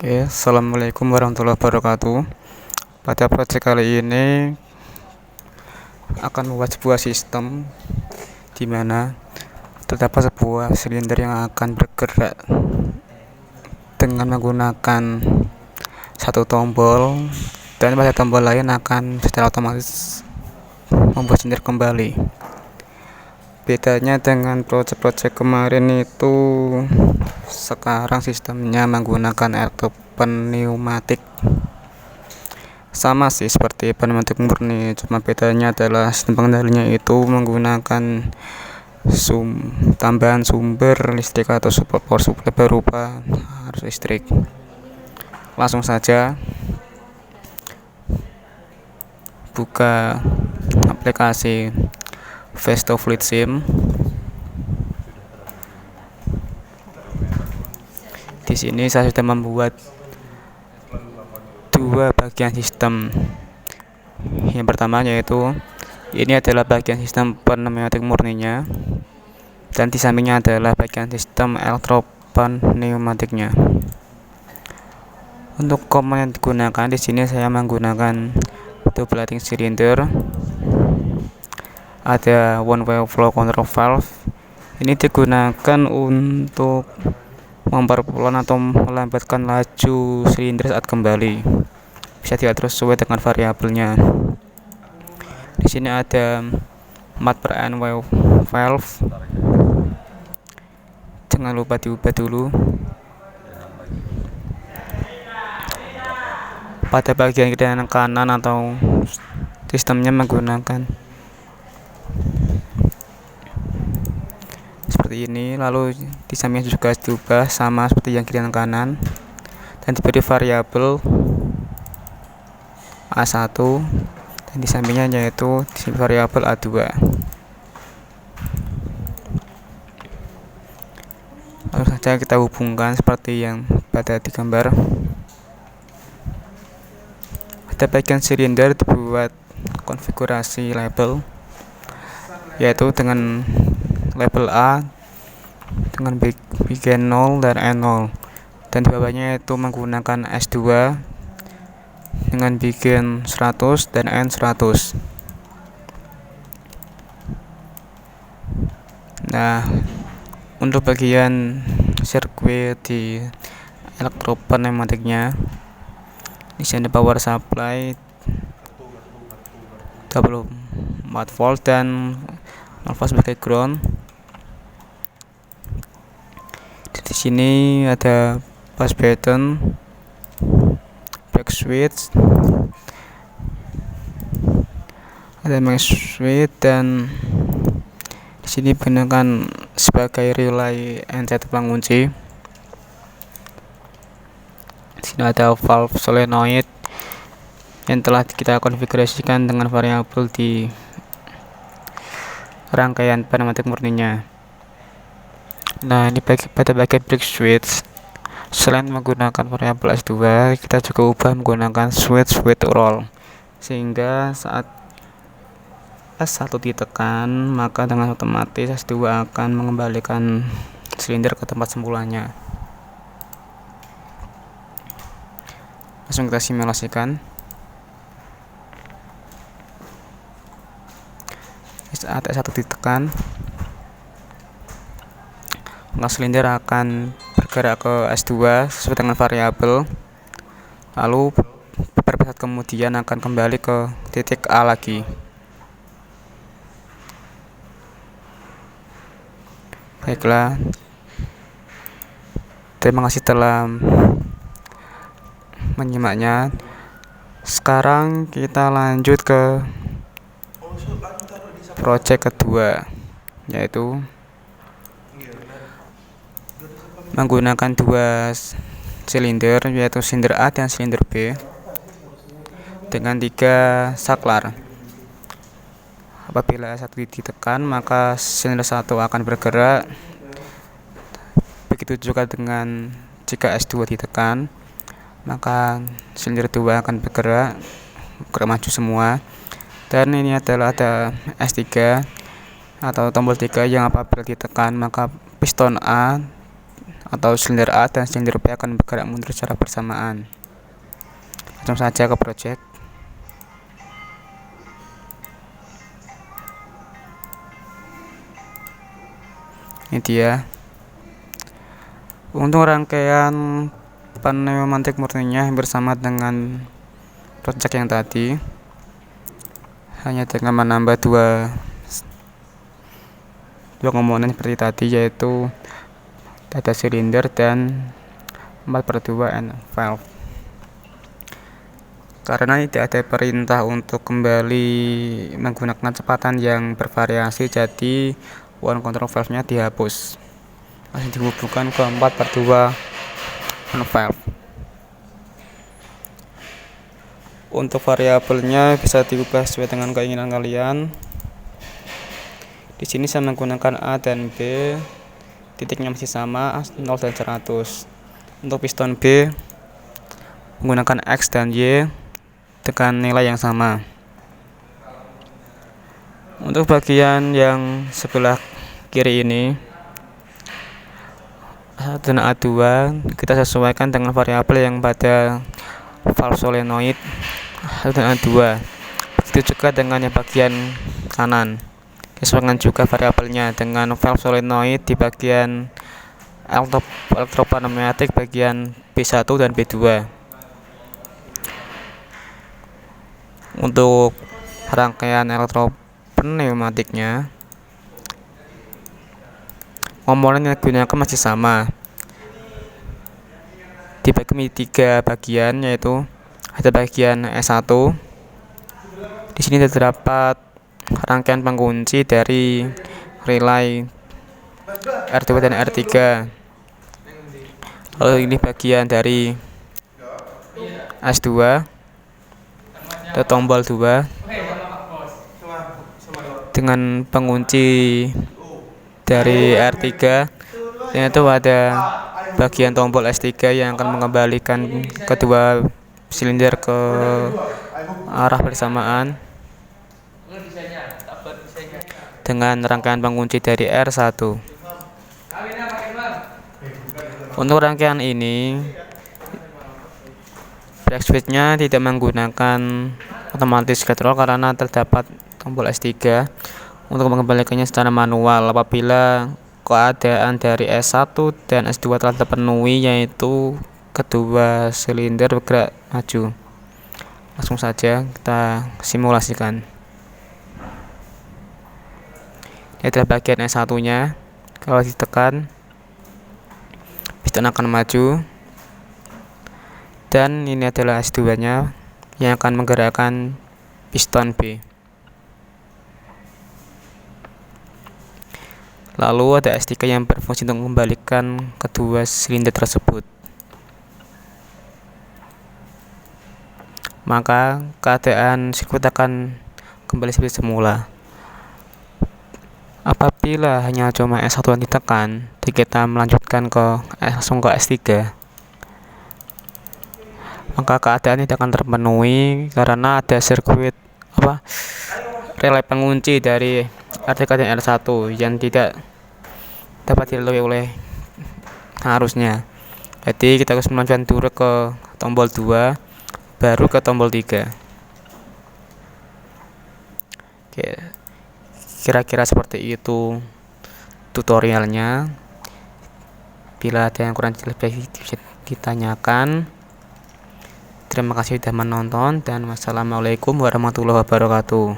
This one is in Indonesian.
Oke, assalamualaikum warahmatullahi wabarakatuh. Pada project kali ini akan membuat sebuah sistem di mana terdapat sebuah silinder yang akan bergerak dengan menggunakan satu tombol, dan pada tombol lain akan secara otomatis membuat silinder kembali. Bedanya dengan project kemarin itu, sekarang sistemnya menggunakan elektropneumatik. Sama sih seperti pneumatik murni, cuma bedanya adalah sistem pengendalinya itu menggunakan tambahan sumber listrik atau power supply berupa arus listrik. Langsung saja buka aplikasi Vesto Fleet Sim. Di sini saya sudah membuat dua bagian sistem. Yang pertama yaitu ini adalah bagian sistem pneumatik murninya, dan di sampingnya adalah bagian sistem elektropneumatiknya. Untuk komponen yang digunakan di sini saya menggunakan double lighting cylinder, ada one way flow control valve. Ini digunakan untuk memperpelan atau melambatkan laju silinder saat kembali. Bisa diatur sesuai dengan variabelnya. Di sini ada mat per N wave valve. Jangan lupa diubah dulu. Pada bagian kiri dan kanan atau sistemnya menggunakan seperti ini. Lalu di samping juga diubah sama seperti yang kiri dan kanan, dan diberi variabel A1, dan di sampingnya yaitu variabel A2. Lalu saja kita hubungkan seperti yang pada di gambar. Pada bagian silinder dibuat konfigurasi label, yaitu dengan label A dengan bagian 0 dan N0, dan di bawahnya itu menggunakan S2 dengan bagian 100 dan N100. Nah, untuk bagian sirkuit di elektropneumatiknya, di sini power supply 24 volt dan 0 volt sebagai ground. Di sini ada push button, brake switch, ada main switch, dan di sini digunakan sebagai relay NC pengunci. Di sini ada valve solenoid yang telah kita konfigurasikan dengan variabel di rangkaian pneumatik murninya. Nah, ini pada bagian brake switch, selain menggunakan variabel S2, kita juga ubah menggunakan switch roll, sehingga saat S1 ditekan, maka dengan otomatis S2 akan mengembalikan silinder ke tempat semulanya. Langsung kita simulasikan. Saat S1 ditekan, maka silinder akan bergerak ke S2 sesuai dengan variabel, lalu beberapa saat kemudian akan kembali ke titik A lagi. Baiklah, terima kasih telah menyimaknya. Sekarang kita lanjut ke project kedua, yaitu menggunakan dua silinder, yaitu silinder A dan silinder B, dengan 3 saklar. Apabila S1 ditekan, maka silinder 1 akan bergerak. Begitu juga dengan jika S2 ditekan, maka silinder 2 akan bergerak maju semua. Dan ini adalah ada S3 atau tombol 3 yang apabila ditekan, maka piston A atau silinder A dan silinder B akan bergerak mundur secara bersamaan. Langsung saja ke project. Ini dia. Untuk rangkaian pneumatik murninya hampir sama dengan project yang tadi, hanya dengan menambah dua komponen seperti tadi, yaitu dada silinder dan 4/2 and valve. Karena tidak ada perintah untuk kembali menggunakan kecepatan yang bervariasi, jadi one control valve-nya dihapus, masih dihubungkan ke 4/2 and valve. Untuk variabelnya bisa diubah sesuai dengan keinginan kalian. Di sini saya menggunakan A dan B, titiknya masih sama 0 dan 100. Untuk piston B menggunakan X dan Y dengan nilai yang sama. Untuk bagian yang sebelah kiri ini A1 dan A2 kita sesuaikan dengan variabel yang pada valve solenoid A1 dan A2. Begitu juga dengan yang bagian kanan, sesuaikan juga variabelnya dengan valve solenoid di bagian elektropneumatik bagian B1 dan B2. Untuk rangkaian elektropneumatiknya, komponen yang digunakan masih sama, dibagi menjadi 3 bagian, yaitu ada bagian S1. Di sini terdapat rangkaian pengunci dari relay R2 dan R3. Lalu ini bagian dari S2, ada tombol 2 dengan pengunci dari R3, dan itu ada bagian tombol S3 yang akan mengembalikan kedua silinder ke arah bersamaan dengan rangkaian pengunci dari R1. Untuk rangkaian ini, brake switch-nya tidak menggunakan otomatis control karena terdapat tombol S3 untuk mengembalikannya secara manual apabila keadaan dari S1 dan S2 telah terpenuhi, yaitu kedua silinder bergerak maju. Langsung saja kita simulasikan. Ini adalah bagian S1-nya. Kalau ditekan, piston akan maju, dan ini adalah S2-nya yang akan menggerakkan piston B. Lalu ada S3 yang berfungsi untuk mengembalikan kedua silinder tersebut. Maka keadaan sirkuit akan kembali seperti semula. Apabila hanya cuma S1 yang ditekan, kita melanjutkan langsung ke S3, maka keadaan tidak akan terpenuhi karena ada sirkuit relay pengunci dari R3 dan R1 yang tidak dapat dilalui oleh arusnya. Jadi kita harus melanjutkan dulu ke tombol 2, baru ke tombol 3. Oke, kira-kira seperti itu tutorialnya. Bila ada yang kurang jelas bisa ditanyakan. Terima kasih sudah menonton, dan wassalamualaikum warahmatullahi wabarakatuh.